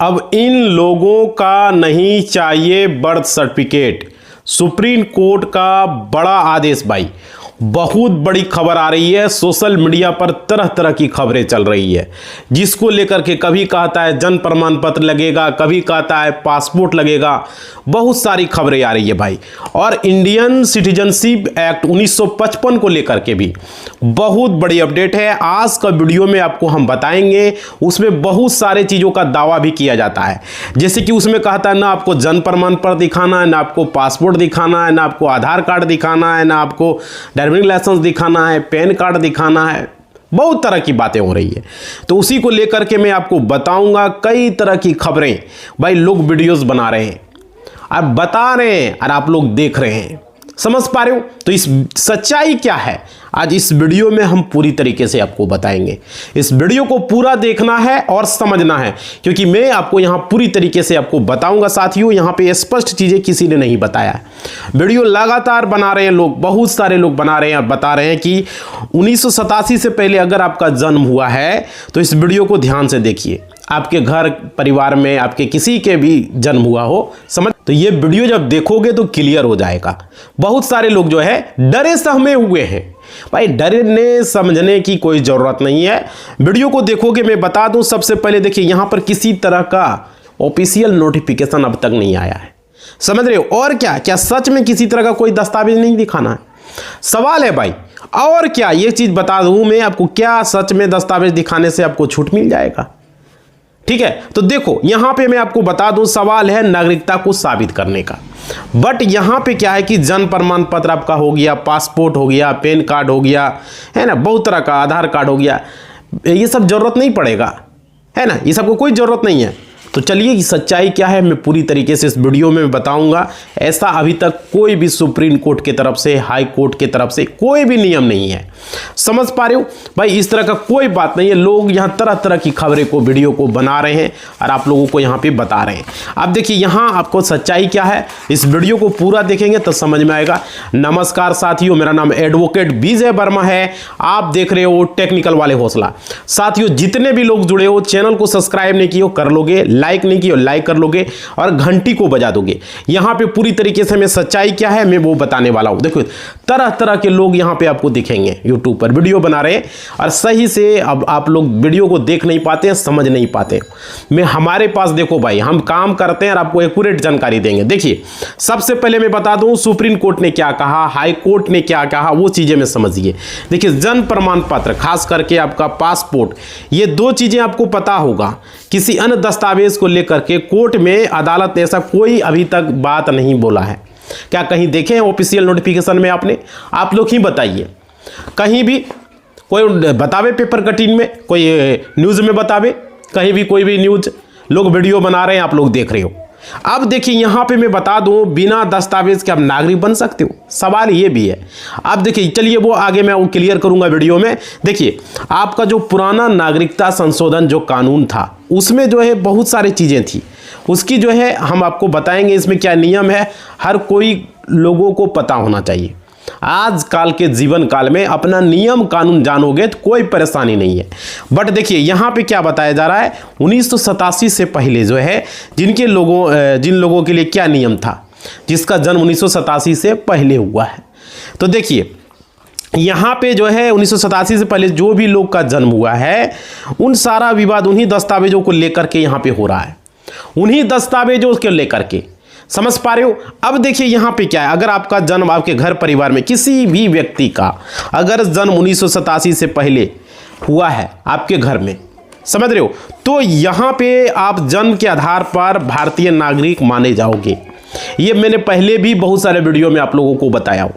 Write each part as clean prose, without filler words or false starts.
अब इन लोगों का नहीं चाहिए बर्थ सर्टिफिकेट। सुप्रीम कोर्ट का बड़ा आदेश भाई, बहुत बड़ी खबर आ रही है। सोशल मीडिया पर तरह तरह की खबरें चल रही है, जिसको लेकर के कभी कहता है जन्म प्रमाण पत्र लगेगा, कभी कहता है पासपोर्ट लगेगा, बहुत सारी खबरें आ रही है भाई। और इंडियन सिटीजनशिप एक्ट 1955 को लेकर के भी बहुत बड़ी अपडेट है। आज का वीडियो में आपको हम बताएंगे। उसमें बहुत सारे चीज़ों का दावा भी किया जाता है, जैसे कि उसमें कहता है ना आपको जन्म प्रमाण पत्र दिखाना है, ना आपको पासपोर्ट दिखाना है, ना आपको आधार कार्ड दिखाना है, ना आपको ड्राइविंग लाइसेंस दिखाना है, पैन कार्ड दिखाना है। बहुत तरह की बातें हो रही है, तो उसी को लेकर के मैं आपको बताऊंगा। कई तरह की खबरें भाई लोग वीडियोस बना रहे हैं और बता रहे हैं और आप लोग देख रहे हैं, समझ पा रहे हो। तो इस सच्चाई क्या है आज इस वीडियो में हम पूरी तरीके से आपको बताएंगे। इस वीडियो को पूरा देखना है और समझना है, क्योंकि मैं आपको यहां पूरी तरीके से आपको बताऊंगा। साथियों, यहां पे स्पष्ट चीजें किसी ने नहीं बताया है। वीडियो लगातार बना रहे हैं लोग, बहुत सारे लोग बना रहे हैं और बता रहे हैं कि 1987 से पहले अगर आपका जन्म हुआ है तो इस वीडियो को ध्यान से देखिए। आपके घर परिवार में आपके किसी के भी जन्म हुआ हो, समझ, तो ये वीडियो जब देखोगे तो क्लियर हो जाएगा। बहुत सारे लोग जो है डरे सहमे हुए हैं भाई। डरने समझने की कोई ज़रूरत नहीं है। वीडियो को देखोगे, मैं बता दूं सबसे पहले देखिए, यहाँ पर किसी तरह का ऑफिशियल नोटिफिकेशन अब तक नहीं आया है, समझ रहे हो। और क्या सच में किसी तरह का कोई दस्तावेज नहीं दिखाना है? सवाल है भाई। और क्या ये चीज़ बता दूं मैं आपको, क्या सच में दस्तावेज दिखाने से आपको छूट मिल जाएगा? ठीक है, तो देखो यहां पे मैं आपको बता दूं, सवाल है नागरिकता को साबित करने का। बट यहां पे क्या है कि जन्म प्रमाण पत्र आपका हो गया, पासपोर्ट हो गया, पैन कार्ड हो गया, है ना, बहुत तरह का आधार कार्ड हो गया, ये सब जरूरत नहीं पड़ेगा, है ना, ये सबको कोई जरूरत नहीं है। तो चलिए कि सच्चाई क्या है मैं पूरी तरीके से इस वीडियो में बताऊंगा। ऐसा अभी तक कोई भी सुप्रीम कोर्ट की तरफ से, हाई कोर्ट की तरफ से कोई भी नियम नहीं है, समझ पा रहे हो भाई। इस तरह का कोई बात नहीं है। लोग यहाँ तरह तरह की खबरें को, वीडियो को बना रहे हैं और आप लोगों को यहाँ पे बता रहे हैं। अब देखिए यहाँ आपको सच्चाई क्या है, इस वीडियो को पूरा देखेंगे तो समझ में आएगा। नमस्कार साथियों, मेरा नाम एडवोकेट विजय वर्मा है। आप देख रहे हो टेक्निकल वाले हौसला। साथियों, जितने भी लोग जुड़े हो, चैनल को सब्सक्राइब नहीं किए हो कर लोगे, लाइक नहीं किया लाइक कर लोगे और घंटी को बजा दोगे। यहां पे पूरी तरीके से मैं सच्चाई क्या है मैं वो बताने वाला हूं। देखो तरह तरह के लोग यहां पे आपको दिखेंगे, यूट्यूब पर वीडियो बना रहे हैं और सही से अब आप लोग वीडियो को देख नहीं पाते हैं, समझ नहीं पाते। मैं हमारे पास देखो भाई, हम काम करते हैं और आपको एक्यूरेट जानकारी देंगे। देखिए सबसे पहले मैं बता दूं सुप्रीम कोर्ट ने क्या कहा, हाई कोर्ट ने क्या कहा, वो चीजें में समझिए। देखिए जन्म प्रमाण पत्र, खास करके आपका पासपोर्ट, ये दो चीजें आपको पता होगा। किसी अन्य दस्तावेज को लेकर के कोर्ट में अदालत ने ऐसा कोई अभी तक बात नहीं बोला है। क्या कहीं देखे हैं ऑफिशियल नोटिफिकेशन में आपने? आप लोग ही बताइए, कहीं भी कोई बतावे पेपर कटिंग में, कोई न्यूज़ में बतावे, कहीं भी कोई भी न्यूज़ लोग वीडियो बना रहे हैं, आप लोग देख रहे हो। अब देखिए यहाँ पे मैं बता दूं, बिना दस्तावेज के आप नागरिक बन सकते हो? सवाल ये भी है। अब देखिए चलिए वो आगे मैं वो क्लियर करूंगा वीडियो में। देखिए आपका जो पुराना नागरिकता संशोधन जो कानून था, उसमें जो है बहुत सारी चीज़ें थी, उसकी जो है हम आपको बताएंगे इसमें क्या नियम है। हर कोई लोगों को पता होना चाहिए। आज काल के जीवन काल में अपना नियम कानून जानोगे तो कोई परेशानी नहीं है। बट देखिए यहाँ पे क्या बताया जा रहा है, 1987 से पहले जो है जिन लोगों के लिए क्या नियम था, जिसका जन्म 1987 से पहले हुआ है। तो देखिए यहाँ पे जो है 1987 से पहले जो भी लोग का जन्म हुआ है, उन सारा विवाद उन्हीं दस्तावेजों को लेकर के यहाँ पे हो रहा है, उन्हीं दस्तावेजों को लेकर के, समझ पा रहे हो। अब देखिए यहाँ पे क्या है, अगर आपका जन्म आपके घर परिवार में किसी भी व्यक्ति का अगर जन्म 1987 से पहले हुआ है आपके घर में, समझ रहे हो, तो यहाँ पे आप जन्म के आधार पर भारतीय नागरिक माने जाओगे। ये मैंने पहले भी बहुत सारे वीडियो में आप लोगों को बताया हूँ।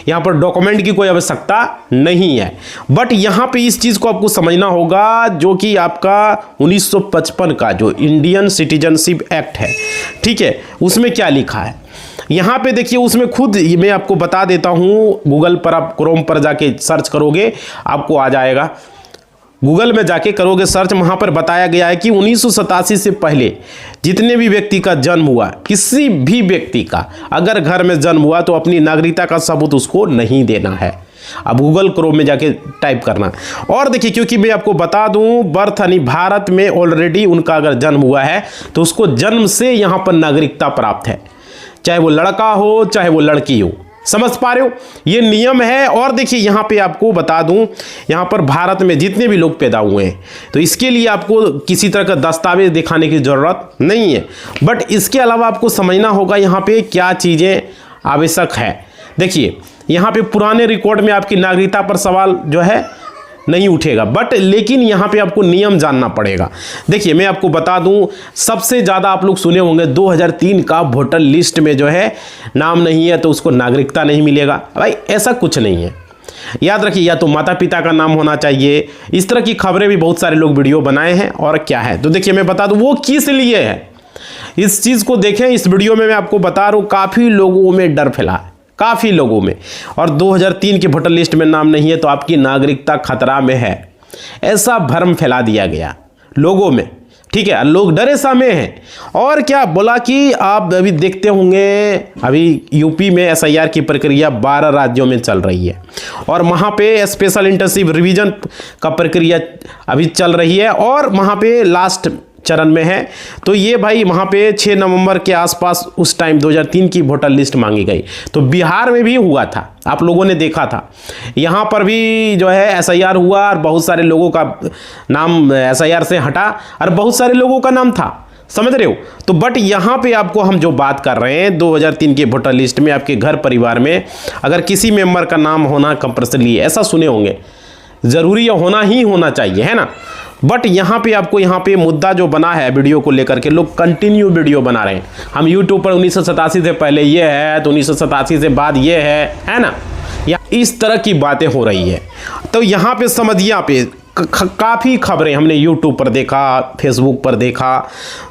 यहाँ पर डॉक्यूमेंट की कोई आवश्यकता नहीं है। बट यहाँ पे इस चीज़ को आपको समझना होगा, जो कि आपका 1955 का जो इंडियन सिटीजनशिप एक्ट है, ठीक है, उसमें क्या लिखा है यहाँ पे देखिए। उसमें खुद मैं आपको बता देता हूँ, गूगल पर आप क्रोम पर जाके सर्च करोगे आपको आ जाएगा। गूगल में जाके करोगे सर्च, वहाँ पर बताया गया है कि 1987 से पहले जितने भी व्यक्ति का जन्म हुआ, किसी भी व्यक्ति का अगर घर में जन्म हुआ तो अपनी नागरिकता का सबूत उसको नहीं देना है। अब गूगल क्रोम में जाके टाइप करना। और देखिए, क्योंकि मैं आपको बता दूं, बर्थ यानी भारत में ऑलरेडी उनका अगर जन्म हुआ है तो उसको जन्म से यहाँ पर नागरिकता प्राप्त है, चाहे वो लड़का हो चाहे वो लड़की हो। समझ पा रहे हो, ये नियम है। और देखिए यहाँ पे आपको बता दूं, यहाँ पर भारत में जितने भी लोग पैदा हुए हैं तो इसके लिए आपको किसी तरह का दस्तावेज दिखाने की ज़रूरत नहीं है। बट इसके अलावा आपको समझना होगा यहाँ पे क्या चीज़ें आवश्यक है। देखिए यहाँ पे पुराने रिकॉर्ड में आपकी नागरिकता पर सवाल जो है नहीं उठेगा, बट लेकिन यहाँ पे आपको नियम जानना पड़ेगा। देखिए मैं आपको बता दूं, सबसे ज़्यादा आप लोग सुने होंगे 2003 का वोटर लिस्ट में जो है नाम नहीं है तो उसको नागरिकता नहीं मिलेगा। भाई ऐसा कुछ नहीं है, याद रखिए, या तो माता पिता का नाम होना चाहिए। इस तरह की खबरें भी बहुत सारे लोग वीडियो बनाए हैं। और क्या है तो देखिए मैं बता दूं वो किस लिए है, इस चीज़ को देखें। इस वीडियो में मैं आपको बता रहा हूँ, काफ़ी लोगों में डर फैला है, काफ़ी लोगों में। और 2003 के वोटर लिस्ट में नाम नहीं है तो आपकी नागरिकता खतरा में है, ऐसा भ्रम फैला दिया गया लोगों में। ठीक है, लोग डरे सामे हैं। और क्या बोला कि आप अभी देखते होंगे, अभी यूपी में एसआईआर की प्रक्रिया 12 राज्यों में चल रही है और वहाँ पे स्पेशल इंटेंसिव रिवीजन का प्रक्रिया अभी चल रही है और वहाँ पे लास्ट चरण में है। तो ये भाई वहाँ पे 6 नवंबर के आसपास उस टाइम 2003 की वोटर लिस्ट मांगी गई। तो बिहार में भी हुआ था, आप लोगों ने देखा था, यहाँ पर भी जो है एसआईआर हुआ और बहुत सारे लोगों का नाम एसआईआर से हटा और बहुत सारे लोगों का नाम था, समझ रहे हो। तो बट यहाँ पे आपको हम जो बात कर रहे हैं 2003 के वोटर लिस्ट में आपके घर परिवार में अगर किसी मेंबर का नाम होना कंपल्सरी है, ऐसा सुने होंगे, ज़रूरी होना ही होना चाहिए, है ना। बट यहाँ पे आपको यहाँ पे मुद्दा जो बना है वीडियो को लेकर के, लोग कंटिन्यू वीडियो बना रहे हैं। हम यूट्यूब पर 1987 से पहले ये है तो 1987 से बाद ये है ना, या इस तरह की बातें हो रही है। तो यहाँ पे समझिए, यहाँ पे काफ़ी खबरें हमने यूट्यूब पर देखा, फेसबुक पर देखा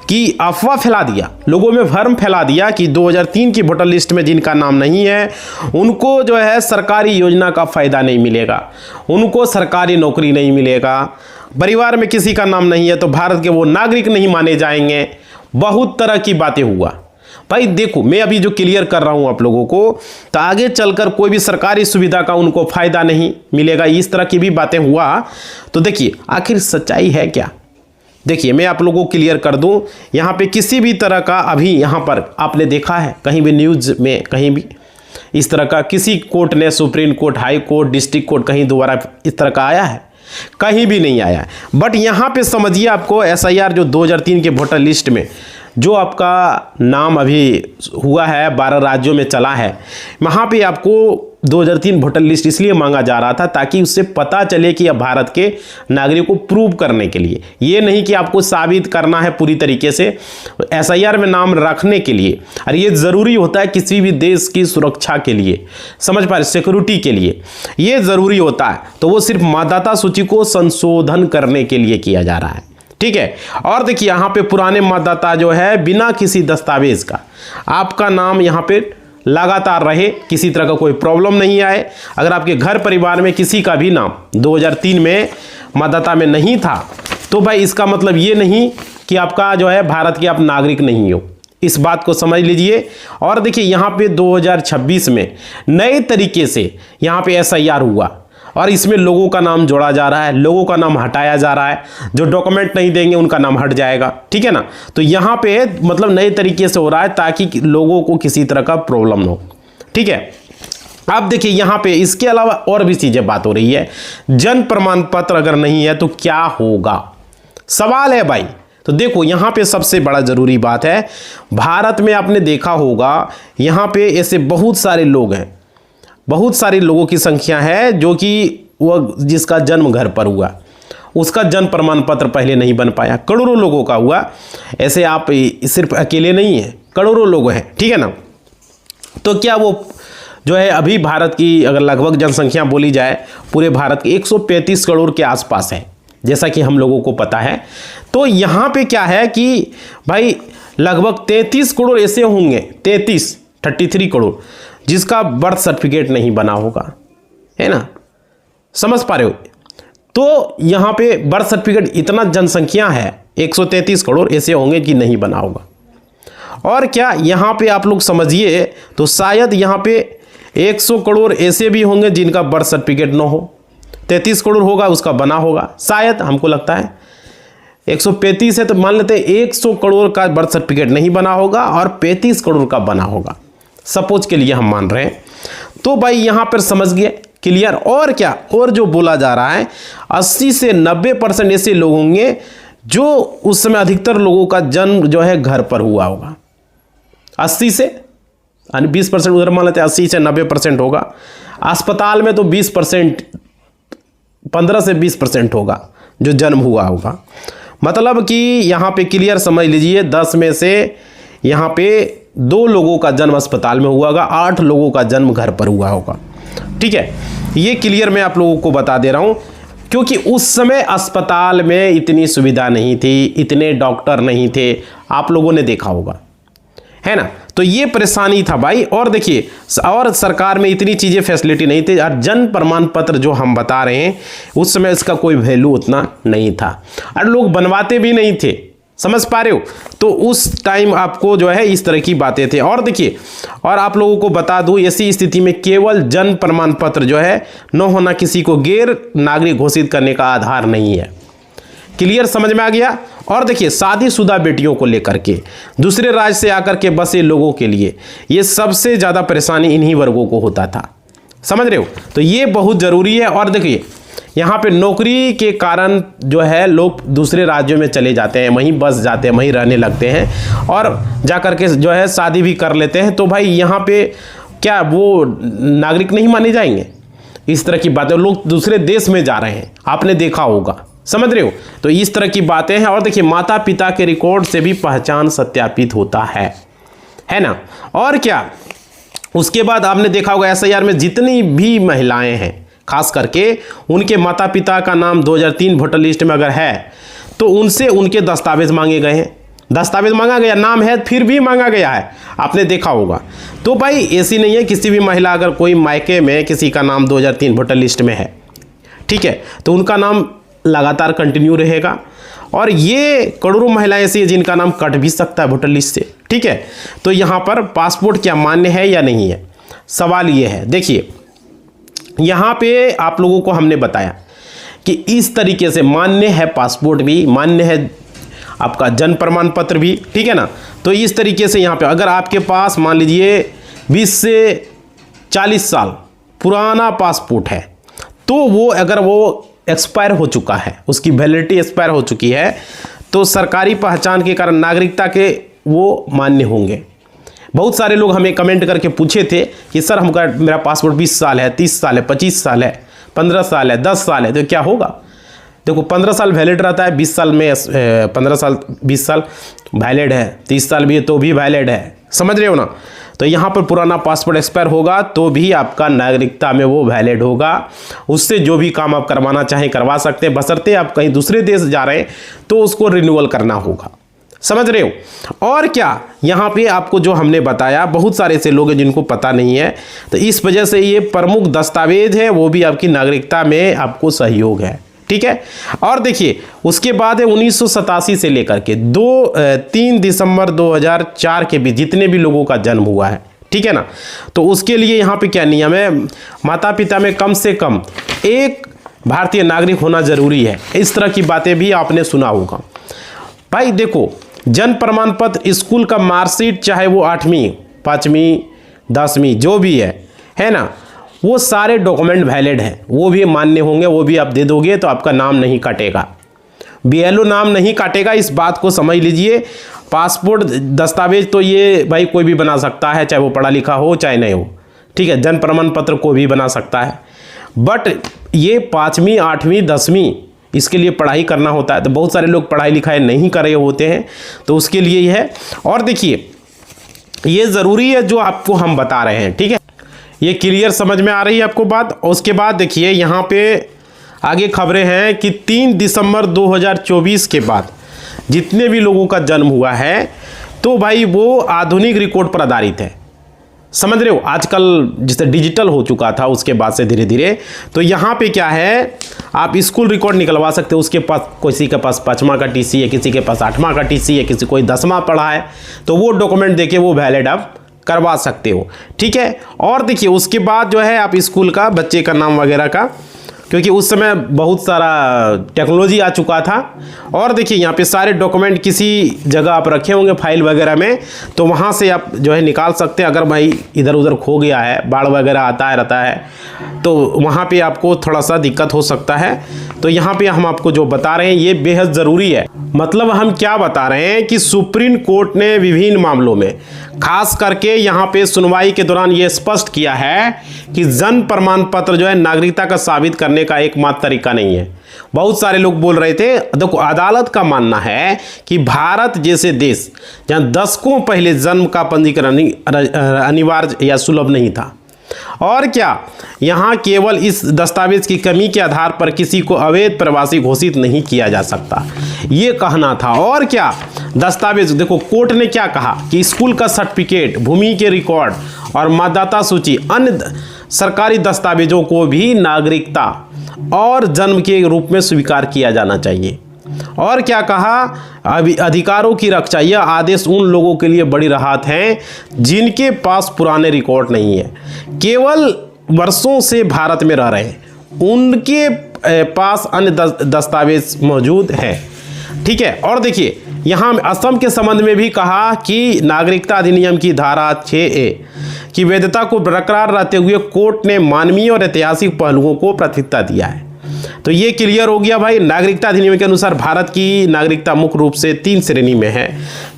कि अफवाह फैला दिया, लोगों में भ्रम फैला दिया कि 2003 की वोटर लिस्ट में जिनका नाम नहीं है उनको जो है सरकारी योजना का फ़ायदा नहीं मिलेगा, उनको सरकारी नौकरी नहीं मिलेगा, परिवार में किसी का नाम नहीं है तो भारत के वो नागरिक नहीं माने जाएंगे। बहुत तरह की बातें हुआ। भाई देखो, मैं अभी जो क्लियर कर रहा हूं आप लोगों को, तो आगे चलकर कोई भी सरकारी सुविधा का उनको फायदा नहीं मिलेगा, इस तरह की भी बातें हुआ। तो देखिए आखिर सच्चाई है क्या। देखिए मैं आप लोगों को क्लियर कर दूं, यहाँ पे किसी भी तरह का अभी यहाँ पर आपने देखा है कहीं भी न्यूज़ में, कहीं भी इस तरह का किसी कोर्ट ने, supreme court, high court, district court कहीं दोबारा इस तरह का आया है? कहीं भी नहीं आया। बट यहाँ पे समझिए आपको एसआईआर जो 2003 के वोटर लिस्ट में जो आपका नाम अभी हुआ है 12 राज्यों में चला है, वहाँ पे आपको 2003 वोटर लिस्ट इसलिए मांगा जा रहा था ताकि उससे पता चले कि अब भारत के नागरिकों को प्रूव करने के लिए, ये नहीं कि आपको साबित करना है पूरी तरीके से, एसआईआर में नाम रखने के लिए। और ये ज़रूरी होता है किसी भी देश की सुरक्षा के लिए, समझ पा रहे, सिक्योरिटी के लिए ये ज़रूरी होता है। तो वो सिर्फ मतदाता सूची को संशोधन करने के लिए किया जा रहा है, ठीक है। और देखिए यहाँ पे पुराने मतदाता जो है बिना किसी दस्तावेज का आपका नाम यहाँ पे लगातार रहे, किसी तरह का कोई प्रॉब्लम नहीं आए। अगर आपके घर परिवार में किसी का भी नाम 2003 में मतदाता में नहीं था तो भाई इसका मतलब ये नहीं कि आपका जो है भारत के आप नागरिक नहीं हो, इस बात को समझ लीजिए। और देखिए यहाँ पे 2026 में नए तरीके से यहाँ पे एसआईआर हुआ और इसमें लोगों का नाम जोड़ा जा रहा है, लोगों का नाम हटाया जा रहा है, जो डॉक्यूमेंट नहीं देंगे उनका नाम हट जाएगा, ठीक है ना। तो यहाँ पे मतलब नए तरीके से हो रहा है ताकि लोगों को किसी तरह का प्रॉब्लम ना हो, ठीक है। अब देखिए यहाँ पे इसके अलावा और भी चीज़ें बात हो रही है, जन्म प्रमाण पत्र अगर नहीं है तो क्या होगा, सवाल है भाई। तो देखो यहाँ पे सबसे बड़ा ज़रूरी बात है, भारत में आपने देखा होगा यहाँ पे ऐसे बहुत सारे लोग हैं, बहुत सारे लोगों की संख्या है जो कि वह जिसका जन्म घर पर हुआ उसका जन्म प्रमाण पत्र पहले नहीं बन पाया, करोड़ों लोगों का हुआ। ऐसे आप सिर्फ अकेले नहीं हैं, करोड़ों लोग हैं, ठीक है ना। तो क्या वो जो है अभी भारत की अगर लगभग जनसंख्या बोली जाए पूरे भारत की 135 करोड़ के आसपास है, जैसा कि हम लोगों को पता है। तो यहाँ पे क्या है कि भाई लगभग 33 करोड़ ऐसे होंगे, 33 करोड़ जिसका बर्थ सर्टिफिकेट नहीं बना होगा, है ना, समझ पा रहे हो। तो यहाँ पे बर्थ सर्टिफिकेट इतना जनसंख्या है 133 करोड़ ऐसे होंगे कि नहीं बना होगा। और क्या यहाँ पे आप लोग समझिए तो शायद यहाँ पे 100 करोड़ ऐसे भी होंगे जिनका बर्थ सर्टिफिकेट न हो, 33 करोड़ होगा उसका बना होगा, शायद हमको लगता है 135 है तो मान लेते हैं 100 करोड़ का बर्थ सर्टिफिकेट नहीं बना होगा और 35 करोड़ का बना होगा, सपोज के लिए हम मान रहे हैं। तो भाई यहाँ पर समझ गए, क्लियर। और क्या, और जो बोला जा रहा है 80 से 90% ऐसे लोग होंगे जो उस समय अधिकतर लोगों का जन्म जो है घर पर हुआ होगा। 80 से 20% उधर मान लेते हैं 80 से 90% होगा। अस्पताल में तो 20%, 15 से 20% होगा जो जन्म हुआ होगा। मतलब कि यहाँ पे क्लियर समझ लीजिए 10 में से यहाँ पे 2 लोगों का जन्म अस्पताल में हुआ होगा, 8 लोगों का जन्म घर पर हुआ होगा। ठीक है, ये क्लियर मैं आप लोगों को बता दे रहा हूँ, क्योंकि उस समय अस्पताल में इतनी सुविधा नहीं थी, इतने डॉक्टर नहीं थे, आप लोगों ने देखा होगा, है ना। तो ये परेशानी था भाई। और देखिए, और सरकार में इतनी चीज़ें फैसिलिटी नहीं थी, और जन्म प्रमाण पत्र जो हम बता रहे हैं उस समय इसका कोई वैल्यू उतना नहीं था, और लोग बनवाते भी नहीं थे, समझ पा रहे हो। तो उस टाइम आपको जो है इस तरह की बातें थे। और देखिए, और आप लोगों को बता दूं, ऐसी स्थिति में केवल जन्म प्रमाण पत्र जो है न होना किसी को गैर नागरिक घोषित करने का आधार नहीं है। क्लियर समझ में आ गया। और देखिए, शादीशुदा बेटियों को लेकर के दूसरे राज्य से आकर के बसे लोगों के लिए ये सबसे ज़्यादा परेशानी इन्हीं वर्गों को होता था, समझ रहे हो। तो ये बहुत ज़रूरी है। और देखिए, यहाँ पे नौकरी के कारण जो है लोग दूसरे राज्यों में चले जाते हैं, वहीं बस जाते हैं, वहीं रहने लगते हैं और जा कर के जो है शादी भी कर लेते हैं। तो भाई यहाँ पे क्या वो नागरिक नहीं माने जाएंगे? इस तरह की बातें, लोग दूसरे देश में जा रहे हैं, आपने देखा होगा, समझ रहे हो। तो इस तरह की बातें हैं। और देखिए, माता पिता के रिकॉर्ड से भी पहचान सत्यापित होता है ना। और क्या, उसके बाद आपने देखा होगा SIR में जितनी भी महिलाएं हैं, खास करके उनके माता पिता का नाम 2003 वोटर लिस्ट में अगर है तो उनसे उनके दस्तावेज मांगे गए हैं, दस्तावेज मांगा गया, नाम है फिर भी मांगा गया है, आपने देखा होगा। तो भाई ऐसी नहीं है, किसी भी महिला अगर कोई मायके में किसी का नाम 2003 वोटर लिस्ट में है, ठीक है, तो उनका नाम लगातार कंटिन्यू रहेगा। और ये करोड़ों महिलाएं ऐसी है जिनका नाम कट भी सकता है वोटर लिस्ट से, ठीक है। तो यहाँ पर पासपोर्ट क्या मान्य है या नहीं है, सवाल ये है। देखिए, यहाँ पे आप लोगों को हमने बताया कि इस तरीके से मान्य है, पासपोर्ट भी मान्य है, आपका जन्म प्रमाण पत्र भी, ठीक है ना। तो इस तरीके से यहाँ पे अगर आपके पास मान लीजिए 20 से 40 साल पुराना पासपोर्ट है, तो वो अगर वो एक्सपायर हो चुका है, उसकी वैलिडिटी एक्सपायर हो चुकी है, तो सरकारी पहचान के कारण नागरिकता के वो मान्य होंगे। बहुत सारे लोग हमें कमेंट करके पूछे थे कि सर हमका मेरा पासपोर्ट 20 साल है, 30 साल है, 25 साल है, 15 साल है, 10 साल है, तो क्या होगा? देखो 15 साल वैलिड रहता है, 20 साल में 15 साल 20 साल वैलिड है, 30 साल भी है तो भी वैलिड है, समझ रहे हो ना। तो यहाँ पर पुराना पासपोर्ट एक्सपायर होगा तो भी आपका नागरिकता में वो वैलिड होगा, उससे जो भी काम आप करवाना चाहें करवा सकते हैं, बशर्ते आप कहीं दूसरे देश जा रहे हैं तो उसको रिन्यूअल करना होगा, समझ रहे हो। और क्या, यहाँ पे आपको जो हमने बताया, बहुत सारे ऐसे लोग हैं जिनको पता नहीं है, तो इस वजह से ये प्रमुख दस्तावेज है, वो भी आपकी नागरिकता में आपको सहयोग है, ठीक है। और देखिए, उसके बाद है 1987 से लेकर के 3 दिसंबर 2004 के बीच जितने भी लोगों का जन्म हुआ है, ठीक है ना, तो उसके लिए यहाँ पे क्या नियम है, माता पिता में कम से कम एक भारतीय नागरिक होना जरूरी है। इस तरह की बातें भी आपने सुना होगा। भाई देखो, जन्म प्रमाण पत्र, स्कूल का मार्कशीट, चाहे वो 8वीं 5वीं 10वीं जो भी है ना, वो सारे डॉक्यूमेंट वैलिड हैं, वो भी मान्य होंगे, वो भी आप दे दोगे तो आपका नाम नहीं काटेगा, BLO नाम नहीं काटेगा, इस बात को समझ लीजिए। पासपोर्ट दस्तावेज तो ये भाई कोई भी बना सकता है, चाहे वो पढ़ा लिखा हो चाहे नहीं हो, ठीक है। जन्म प्रमाण पत्र कोई भी बना सकता है, बट ये 5वीं 8वीं 10वीं इसके लिए पढ़ाई करना होता है। तो बहुत सारे लोग पढ़ाई लिखाई नहीं कर रहे होते हैं, तो उसके लिए ये है। और देखिए, ये ज़रूरी है जो आपको हम बता रहे हैं, ठीक है, ये क्लियर समझ में आ रही है आपको बात। और उसके बाद देखिए, यहाँ पे आगे खबरें हैं कि 3 दिसंबर 2024 के बाद जितने भी लोगों का जन्म हुआ है तो भाई वो आधुनिक रिकॉर्ड पर आधारित है, समझ रहे हो। आजकल जिससे डिजिटल हो चुका था उसके बाद से धीरे धीरे, तो यहाँ पे क्या है, आप स्कूल रिकॉर्ड निकलवा सकते हो, उसके पास किसी के पास 5वां का TC है, किसी के पास 8वां का TC है, किसी कोई 10वां पढ़ा है, तो वो डॉक्यूमेंट देके वो वैलिड आप करवा सकते हो। ठीक है, और देखिए उसके बाद जो है आप स्कूल का बच्चे का नाम वगैरह का, क्योंकि उस समय बहुत सारा टेक्नोलॉजी आ चुका था। और देखिए यहाँ पे सारे डॉक्यूमेंट किसी जगह आप रखे होंगे फाइल वगैरह में, तो वहाँ से आप जो है निकाल सकते हैं। अगर भाई इधर उधर खो गया है, बाढ़ वगैरह आता है रहता है, तो वहाँ पे आपको थोड़ा सा दिक्कत हो सकता है। तो यहाँ पे हम आपको जो बता रहे हैं ये बेहद ज़रूरी है। मतलब हम क्या बता रहे हैं कि सुप्रीम कोर्ट ने विभिन्न मामलों में खास करके यहाँ पे सुनवाई के दौरान ये स्पष्ट किया है कि जन्म प्रमाण पत्र जो है नागरिकता का साबित करने का एकमात्र तरीका नहीं है। बहुत सारे लोग बोल रहे थे, देखो अदालत का मानना है कि भारत जैसे देश जहाँ दशकों पहले जन्म का पंजीकरण अनिवार्य या सुलभ नहीं था, और क्या यहाँ केवल इस दस्तावेज की कमी के आधार पर किसी को अवैध प्रवासी घोषित नहीं किया जा सकता, ये कहना था। और क्या दस्तावेज, देखो कोर्ट ने क्या कहा कि स्कूल का सर्टिफिकेट, भूमि के रिकॉर्ड और मतदाता सूची, अन्य सरकारी दस्तावेजों को भी नागरिकता और जन्म के रूप में स्वीकार किया जाना चाहिए। और क्या कहा, अधिकारों की रक्षा, यह आदेश उन लोगों के लिए बड़ी राहत है जिनके पास पुराने रिकॉर्ड नहीं है, केवल वर्षों से भारत में रह रहे हैं, उनके पास अन्य दस्तावेज मौजूद हैं। ठीक है, और देखिए यहाँ असम के संबंध में भी कहा कि नागरिकता अधिनियम की धारा 6A की वैधता को बरकरार रहते हुए कोर्ट ने मानवीय और ऐतिहासिक पहलुओं को प्राथमिकता दिया है। तो ये क्लियर हो गया भाई। नागरिकता अधिनियम के अनुसार भारत की नागरिकता मुख्य रूप से 3 श्रेणी में है।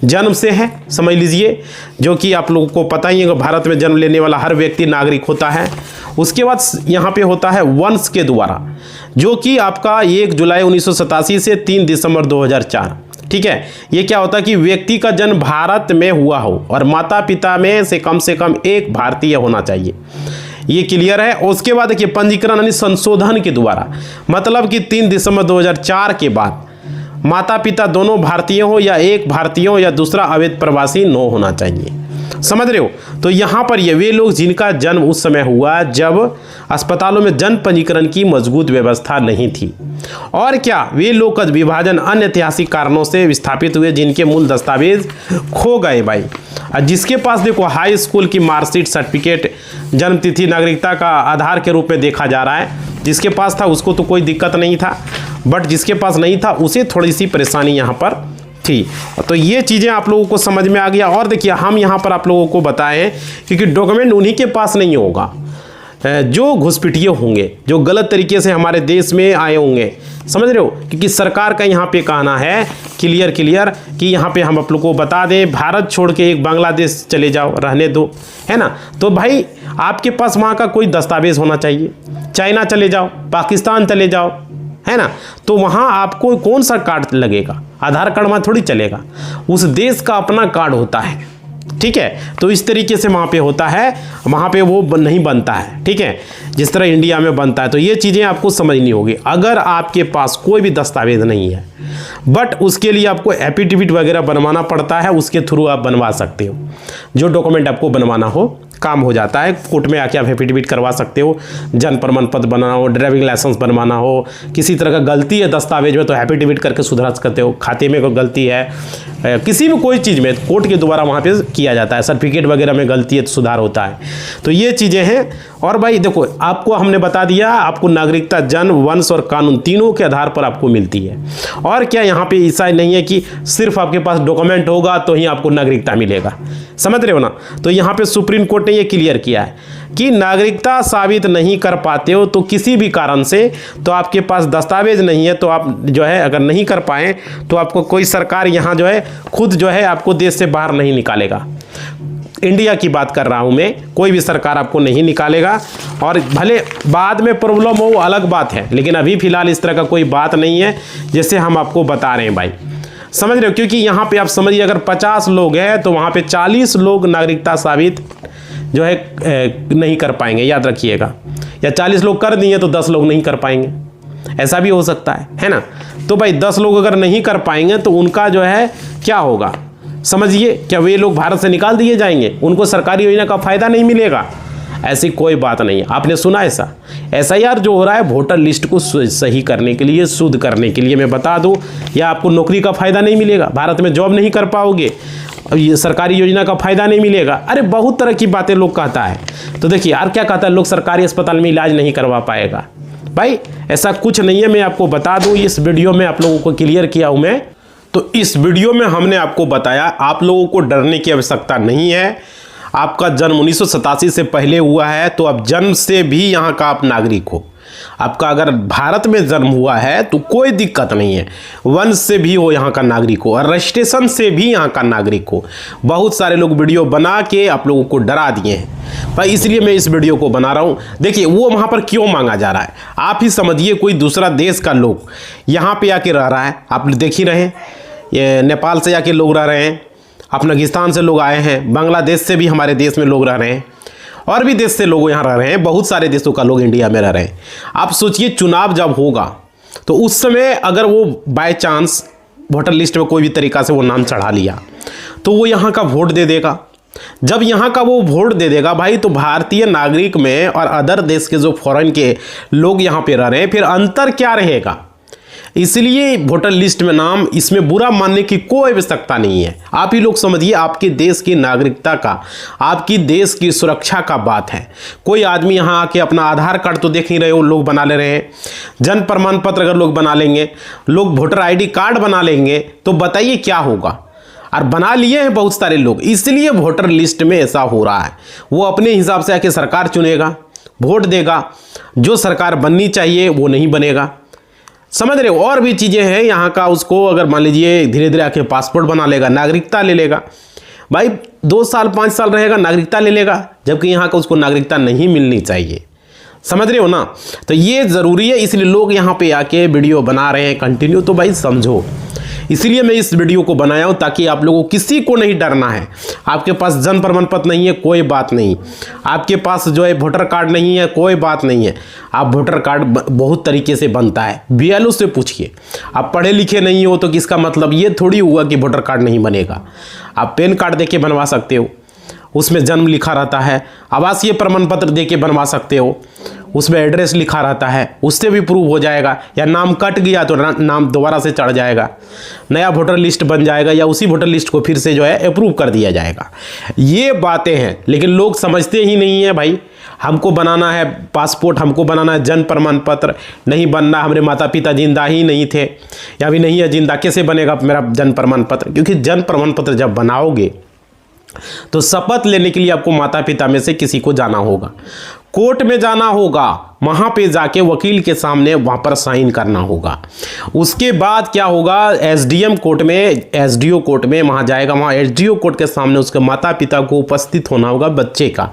जन्म से है, समझ लीजिए, जो कि आप लोगों को पता ही है कि भारत में जन्म लेने वाला हर व्यक्ति नागरिक होता है। उसके बाद यहाँ पे होता है वंश के द्वारा, जो कि आपका 1 जुलाई 1987 से 3 दिसंबर 2004। ठीक है, ये क्या होता है कि व्यक्ति का जन्म भारत में हुआ हो और माता पिता में से कम एक भारतीय होना चाहिए, ये क्लियर है। उसके बाद देखिए पंजीकरण यानी संशोधन के द्वारा, मतलब कि 3 दिसंबर 2004 के बाद माता पिता दोनों भारतीय हो या एक भारतीय हो या दूसरा अवैध प्रवासी न होना चाहिए, समझ रहे हो। तो यहाँ पर ये वे लोग जिनका जन्म उस समय हुआ जब अस्पतालों में जन्म पंजीकरण की मजबूत व्यवस्था नहीं थी, और क्या वे लोग का विभाजन अन्य ऐतिहासिक कारणों से विस्थापित हुए जिनके मूल दस्तावेज खो गए भाई। जिसके पास देखो हाई स्कूल की मार्कशीट, सर्टिफिकेट, जन्म तिथि नागरिकता का आधार के रूप में देखा जा रहा है, जिसके पास था उसको तो कोई दिक्कत नहीं था, बट जिसके पास नहीं था उसे थोड़ी सी परेशानी यहाँ पर थी। तो ये चीज़ें आप लोगों को समझ में आ गया। और देखिए हम यहाँ पर आप लोगों को बताएं, क्योंकि डॉक्यूमेंट उन्हीं के पास नहीं होगा जो घुसपैठिए होंगे, जो गलत तरीके से हमारे देश में आए होंगे, समझ रहे हो। क्योंकि सरकार का यहाँ पे कहना है क्लियर कि यहाँ पे हम आप लोग को बता दें, भारत छोड़ के एक बांग्लादेश चले जाओ, रहने दो, है ना। तो भाई आपके पास वहाँ का कोई दस्तावेज होना चाहिए। चाइना चले जाओ, पाकिस्तान चले जाओ, है ना, तो वहाँ आपको कौन सा कार्ड लगेगा, आधार कार्ड वहाँ थोड़ी चलेगा, उस देश का अपना कार्ड होता है। ठीक है, तो इस तरीके से वहाँ पे होता है, वहाँ पे वो नहीं बनता है। ठीक है, जिस तरह इंडिया में बनता है। तो ये चीज़ें आपको समझनी होगी। अगर आपके पास कोई भी दस्तावेज नहीं है, बट उसके लिए आपको एफिडेविट वगैरह बनवाना पड़ता है, उसके थ्रू आप बनवा सकते हो। जो डॉक्यूमेंट आपको बनवाना हो, काम हो जाता है। कोर्ट में आके आप एफिडेविट करवा सकते हो, जन्म प्रमाण पत्र बनाना हो, ड्राइविंग लाइसेंस बनवाना हो, किसी तरह का गलती है दस्तावेज में तो एफिडेविट करके सुधार सकते हो। खाते में कोई गलती है, किसी भी कोई चीज़ में कोर्ट के द्वारा वहाँ पे किया जाता है। सर्टिफिकेट वगैरह में गलती है तो सुधार होता है। तो ये चीज़ें हैं। और भाई देखो आपको हमने बता दिया, आपको नागरिकता जन्म, वंश और कानून तीनों के आधार पर आपको मिलती है। और क्या यहाँ पे ऐसा नहीं है कि सिर्फ आपके पास डॉक्यूमेंट होगा तो ही आपको नागरिकता मिलेगा, समझ रहे हो ना। तो यहाँ पे सुप्रीम कोर्ट ने ये क्लियर किया है कि नागरिकता साबित नहीं कर पाते हो तो किसी भी कारण से, तो आपके पास दस्तावेज नहीं है, तो आप जो है अगर नहीं कर पाए तो आपको कोई सरकार यहाँ जो है खुद जो है आपको देश से बाहर नहीं निकालेगा। इंडिया की बात कर रहा हूँ मैं, कोई भी सरकार आपको नहीं निकालेगा। और भले बाद में प्रॉब्लम हो वो अलग बात है, लेकिन अभी फिलहाल इस तरह का कोई बात नहीं है जैसे हम आपको बता रहे हैं भाई, समझ रहे हो। क्योंकि यहाँ पे आप समझिए अगर 50 लोग हैं तो वहाँ पे 40 लोग नागरिकता साबित जो है नहीं कर पाएंगे, याद रखिएगा। या 40 लोग कर दिए तो 10 लोग नहीं कर पाएंगे, ऐसा भी हो सकता है ना। तो भाई 10 लोग अगर नहीं कर पाएंगे तो उनका जो है क्या होगा समझिए, क्या वे लोग भारत से निकाल दिए जाएंगे, उनको सरकारी योजना का फायदा नहीं मिलेगा। ऐसी कोई बात नहीं है। आपने सुना ऐसा SIR जो हो रहा है वोटर लिस्ट को सही करने के लिए, शुद्ध करने के लिए, मैं बता दूं, या आपको नौकरी का फायदा नहीं मिलेगा, भारत में जॉब नहीं कर पाओगे, अब ये सरकारी योजना का फ़ायदा नहीं मिलेगा। अरे बहुत तरह की बातें लोग कहता है। तो देखिए यार क्या कहता है, लोग सरकारी अस्पताल में इलाज नहीं करवा पाएगा। भाई ऐसा कुछ नहीं है, मैं आपको बता दूं, इस वीडियो में आप लोगों को क्लियर किया हूं मैं। तो इस वीडियो में हमने आपको बताया आप लोगों को डरने की आवश्यकता नहीं है। आपका जन्म 1987 से पहले हुआ है तो अब जन्म से भी यहाँ का आप नागरिक हो। आपका अगर भारत में जन्म हुआ है तो कोई दिक्कत नहीं है, वंश से भी हो यहाँ का नागरिक हो, और रजिस्ट्रेशन से भी यहाँ का नागरिक हो। बहुत सारे लोग वीडियो बना के आप लोगों को डरा दिए हैं भाई, इसलिए मैं इस वीडियो को बना रहा हूँ। देखिए वो वहाँ पर क्यों मांगा जा रहा है, आप ही समझिए। कोई दूसरा देश का लोग यहाँ पे आके रह रहा है, आप देख ही रहे हैं, ये नेपाल से आके लोग रह रहे हैं, अफगानिस्तान से लोग आए हैं, बांग्लादेश से भी हमारे देश में लोग रह रहे हैं, और भी देश से लोग यहाँ रह रहे हैं, बहुत सारे देशों का लोग इंडिया में रह रहे हैं। आप सोचिए चुनाव जब होगा तो उस समय अगर वो बाय चांस वोटर लिस्ट में कोई भी तरीका से वो नाम चढ़ा लिया तो वो यहाँ का वोट दे देगा। जब यहाँ का वो वोट दे देगा भाई, तो भारतीय नागरिक में और अदर देश के जो फॉरेन के लोग यहाँ पे रह रहे हैं, फिर अंतर क्या रहेगा। इसलिए वोटर लिस्ट में नाम, इसमें बुरा मानने की कोई आवश्यकता नहीं है। आप ही लोग समझिए, आपके देश की नागरिकता का, आपकी देश की सुरक्षा का बात है। कोई आदमी यहाँ आके अपना आधार कार्ड तो देख ही रहे हो लोग बना ले रहे हैं, जन्म प्रमाण पत्र अगर लोग बना लेंगे, लोग वोटर ID कार्ड बना लेंगे, तो बताइए क्या होगा। और बना लिए हैं बहुत सारे लोग, इसलिए वोटर लिस्ट में ऐसा हो रहा है। वो अपने हिसाब से आके सरकार चुनेगा, वोट देगा, जो सरकार बननी चाहिए वो नहीं बनेगा। समझ रहे हो। और भी चीज़ें हैं यहाँ का, उसको अगर मान लीजिए धीरे धीरे आके पासपोर्ट बना लेगा, नागरिकता ले लेगा भाई, 2 साल 5 साल रहेगा नागरिकता ले लेगा, जबकि यहाँ का उसको नागरिकता नहीं मिलनी चाहिए। समझ रहे हो ना। तो ये ज़रूरी है, इसलिए लोग यहाँ पे आके वीडियो बना रहे हैं कंटिन्यू। तो भाई समझो, इसलिए मैं इस वीडियो को बनाया हूँ ताकि आप लोगों को किसी को नहीं डरना है। आपके पास जन्म प्रमाण पत्र नहीं है, कोई बात नहीं। आपके पास जो है वोटर कार्ड नहीं है, कोई बात नहीं है। आप वोटर कार्ड बहुत तरीके से बनता है, BLO से पूछिए। आप पढ़े लिखे नहीं हो तो किसका मतलब ये थोड़ी हुआ कि वोटर कार्ड नहीं बनेगा। आप पैन कार्ड देके बनवा सकते हो, उसमें जन्म लिखा रहता है। आवासीय प्रमाण पत्र देके बनवा सकते हो, उसमें एड्रेस लिखा रहता है, उससे भी प्रूव हो जाएगा। या नाम कट गया तो नाम दोबारा से चढ़ जाएगा, नया वोटर लिस्ट बन जाएगा, या उसी वोटर लिस्ट को फिर से जो है अप्रूव कर दिया जाएगा। ये बातें हैं, लेकिन लोग समझते ही नहीं है भाई। हमको बनाना है पासपोर्ट, हमको बनाना है जन्म प्रमाण पत्र, नहीं बनना, हमारे माता पिता जिंदा ही नहीं थे या अभी नहीं है जिंदा, कैसे बनेगा मेरा जन्म प्रमाण पत्र। क्योंकि जन्म प्रमाण पत्र जब बनाओगे तो शपथ लेने के लिए आपको माता पिता में से किसी को जाना होगा, कोर्ट में जाना होगा, वहाँ पे जाके वकील के सामने वहाँ पर साइन करना होगा। उसके बाद क्या होगा, SDM कोर्ट में, SDO कोर्ट में वहाँ जाएगा, वहाँ SDO कोर्ट के सामने उसके माता पिता को उपस्थित होना होगा बच्चे का,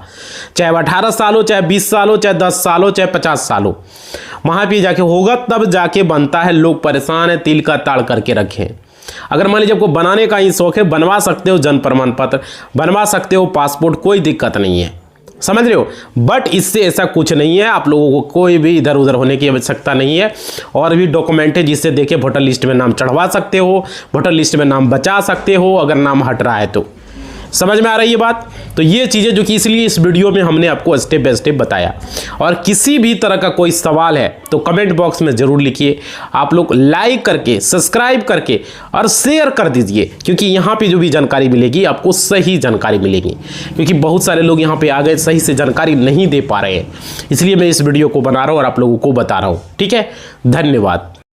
चाहे 18 साल हो, चाहे 20 साल हो, चाहे 10 साल हो, चाहे 50 साल हो। वहाँ पे जाके होगा, तब जाके बनता है। लोग परेशान है, तिल का ताड़ करके रखें। अगर मान लीजिए आपको बनाने का ही शौक है, बनवा सकते हो जन्म प्रमाण पत्र, बनवा सकते हो पासपोर्ट, कोई दिक्कत नहीं है। समझ रहे हो। बट इससे ऐसा कुछ नहीं है, आप लोगों को कोई भी इधर उधर होने की आवश्यकता नहीं है। और भी डॉक्यूमेंट है जिससे देखे वोटर लिस्ट में नाम चढ़वा सकते हो, वोटर लिस्ट में नाम बचा सकते हो अगर नाम हट रहा है तो। समझ में आ रही है बात। तो ये चीज़ें जो कि इसलिए इस वीडियो में हमने आपको स्टेप बाय स्टेप बताया। और किसी भी तरह का कोई सवाल है तो कमेंट बॉक्स में ज़रूर लिखिए। आप लोग लाइक करके, सब्सक्राइब करके और शेयर कर दीजिए, क्योंकि यहाँ पे जो भी जानकारी मिलेगी आपको सही जानकारी मिलेगी। क्योंकि बहुत सारे लोग यहाँ पे आ गए, सही से जानकारी नहीं दे पा रहे हैं, इसलिए मैं इस वीडियो को बना रहा हूँ और आप लोगों को बता रहा हूँ। ठीक है, धन्यवाद।